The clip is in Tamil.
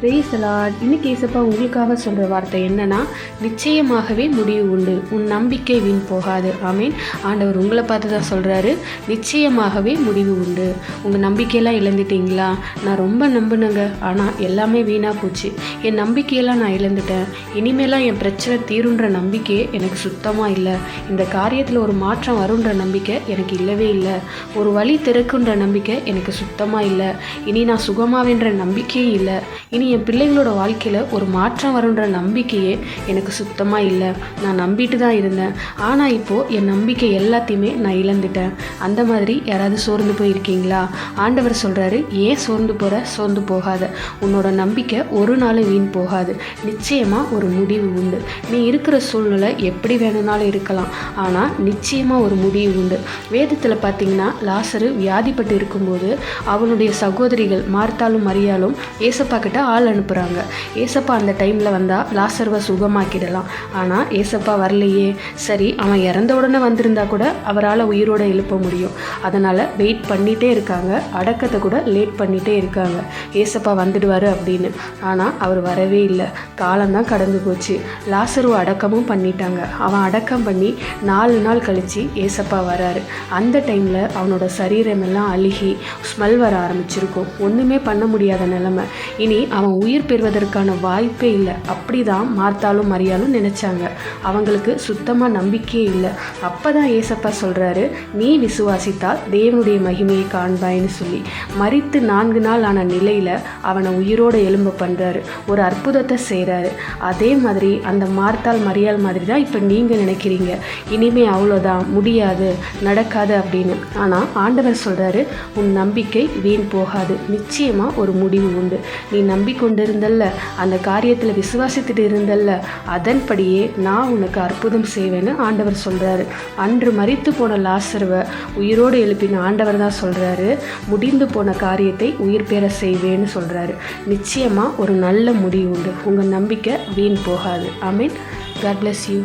Praise the Lord. இன்னைக்கு ஏசப்பா உங்களுக்காக சொல்கிற வார்த்தை என்னன்னா, நிச்சயமாகவே முடிவு உண்டு, உன் நம்பிக்கை வீண் போகாது. ஆமீன். ஆண்டவர் உங்களை பார்த்து தான் சொல்கிறாரு, நிச்சயமாகவே முடிவு உண்டு. உங்கள் நம்பிக்கையெல்லாம் இழந்துட்டீங்களா? நான் ரொம்ப நம்பினேங்க, ஆனால் எல்லாமே வீணாக போச்சு. என் நம்பிக்கையெல்லாம் நான் இழந்துட்டேன். இனிமேலாம் என் பிரச்சனை தீருன்ற நம்பிக்கையே எனக்கு சுத்தமாக இல்லை. இந்த காரியத்தில் ஒரு மாற்றம் வருன்ற நம்பிக்கை எனக்கு இல்லவே இல்லை. ஒரு வழி திறக்குன்ற நம்பிக்கை எனக்கு சுத்தமாக இல்லை. இனி நான் சுகமாவேன்ற நம்பிக்கையே இல்லை. இனி என் பிள்ளைகளோட வாழ்க்கையில் ஒரு மாற்றம் வருன்ற நம்பிக்கையே எனக்கு சுத்தமாக இல்லை. நான் நம்பிட்டு தான் இருந்தேன், ஆனால் இப்போது என் நம்பிக்கை எல்லாத்தையுமே நான் இழந்துட்டேன். அந்த மாதிரி யாராவது சோர்ந்து போயிருக்கீங்களா? ஆண்டவர் சொல்கிறாரு, ஏன் சோர்ந்து போகிற? சோர்ந்து போகாத. உன்னோட நம்பிக்கை ஒரு நாளும் வீண் போகாது. நிச்சயமாக ஒரு முடிவு உண்டு. நீ இருக்கிற சூழ்நிலை எப்படி வேணும்னாலும் இருக்கலாம், ஆனால் நிச்சயமாக ஒரு முடிவு உண்டு. வேதத்தில் பார்த்தீங்கன்னா, லாசரு வியாதிப்பட்டு இருக்கும்போது அவனுடைய சகோதரிகள் மார்த்தாலும் மரியாலும் ஏசப்பா கிட்ட ஆள் அனுப்புகிறாங்க. ஏசப்பா அந்த டைமில் வந்தால் லாசருவை சுகமாக்கிடலாம். ஆனால் ஏசப்பா வரலையே. சரி, அவன் இறந்த உடனே வந்திருந்தா கூட அவரால் உயிரோடு எழுப்ப முடியும். அதனால் வெயிட் பண்ணிகிட்டே இருக்காங்க. அடக்கத்தை கூட லேட் பண்ணிகிட்டே இருக்காங்க, ஏசப்பா வந்துடுவார் அப்படின்னு. ஆனால் அவர் வரவே இல்லை. காலம்தான் கடந்து போச்சு. லாசருவை அடக்கமும் பண்ணிட்டாங்க. அவன் அடக்கம் பண்ணி 4 நாள் கழித்து ஏசப்பா வராரு. அந்த டைமில் அவனோட சரீரமெல்லாம் அழுகி ஸ்மெல் வர ஆரம்பிச்சிருக்கும். ஒன்றுமே பண்ண முடியாத நிலைமை. இனி அவன் உயிர் பெறுவதற்கான வாய்ப்பே இல்லை. அப்படி தான் மார்த்தாலும் மரியாலும் நினச்சாங்க. அவங்களுக்கு சுத்தமாக நம்பிக்கையே இல்லை. அப்போ தான் ஏசப்பா சொல்கிறாரு, நீ விசுவாசித்தால் தேவனுடைய மகிமையை காண்பாயின்னு சொல்லி மரித்து 4 நாள் ஆன நிலையில் அவனை உயிரோடு எழும்ப பண்ணுறாரு. ஒரு அற்புதத்தை செய்கிறாரு. அதே மாதிரி அந்த மார்த்தால் மரியாள் மாதிரி தான் இப்போ நீங்கள் நினைக்கிறீங்க, இனிமே அவ்வளோதான், முடியாது, நடக்காது அப்படின்னு. ஆனால் ஆண்டவர் சொல்கிறாரு, உன் நம்பிக்கை வீண் போகாது. நிச்சயமாக ஒரு முடிவு உண்டு. நீ நம்பிக்கொண்டு இருந்தல்ல, அந்த காரியத்தில் விசுவாசித்துட்டு இருந்தல்ல, அதன்படியே நான் உனக்கு அற்புதம் செய்வேன்னு ஆண்டவர் சொல்கிறாரு. அன்று மரித்து போன லாசருவை உயிரோடு எழுப்பின ஆண்டவர் தான் சொல்கிறாரு, முடிந்து போன காரியத்தை உயிர் பெற செய்வேன்னு சொல்கிறாரு. நிச்சயமாக ஒரு நல்ல முடிவு உண்டு. உங்கள் நம்பிக்கை வீண் போகாது. ஆமீன். God bless you.